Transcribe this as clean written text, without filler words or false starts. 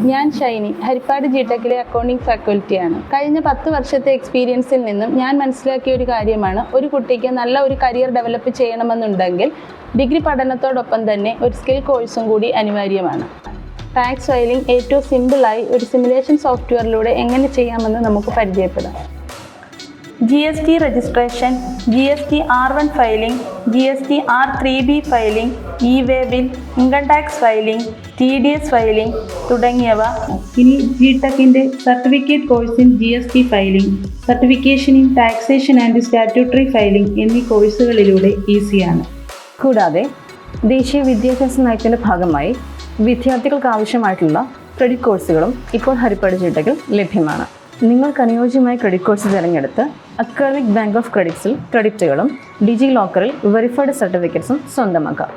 ഞാൻ ഷൈനി, ഹരിപ്പാട് ജിടെക്കിലെ അക്കൗണ്ടിംഗ് ഫാക്കൽറ്റിയാണ്. കഴിഞ്ഞ 10 വർഷത്തെ എക്സ്പീരിയൻസിൽ നിന്നും ഞാൻ മനസ്സിലാക്കിയ ഒരു കാര്യമാണ്, ഒരു കുട്ടിക്ക് നല്ല ഒരു കരിയർ ഡെവലപ്പ് ചെയ്യണമെന്നുണ്ടെങ്കിൽ ഡിഗ്രി പഠനത്തോടൊപ്പം തന്നെ ഒരു സ്കിൽ കോഴ്സും കൂടി അനിവാര്യമാണ്. ടാക്സ് ഫയലിംഗ് ഏറ്റവും സിമ്പിളായി ഒരു സിമുലേഷൻ സോഫ്റ്റ്വെയറിലൂടെ എങ്ങനെ ചെയ്യാമെന്ന് നമുക്ക് പരിചയപ്പെടാം. GST registration, GST R1 filing, GST R3B filing, e way bill, income tax filing, TDS filing തുടങ്ങിയവ. ഇനി ജിടെക്കിൻ്റെ certificate course in GST filing, certification in taxation and statutory filing എന്നീ കോഴ്സുകളിലൂടെ ഈസിയാണ്. കൂടാതെ ദേശീയ വിദ്യാഭ്യാസ നയത്തിൻ്റെ ഭാഗമായി വിദ്യാർത്ഥികൾക്ക് ആവശ്യമായിട്ടുള്ള ക്രെഡിറ്റ് കോഴ്സുകളും ഇപ്പോൾ ഹരിപ്പാട് ജിടെക്കിൽ ലഭ്യമാണ്. നിങ്ങൾക്ക് അനുയോജ്യമായ ക്രെഡിറ്റ് കോഴ്സ് തിരഞ്ഞെടുത്ത് അക്കാദമിക് ബാങ്ക് ഓഫ് ക്രെഡിറ്റ്സിൽ ക്രെഡിറ്റുകളും ഡിജി ലോക്കറിൽ വെരിഫൈഡ് സർട്ടിഫിക്കറ്റ്സും സ്വന്തമാക്കാം.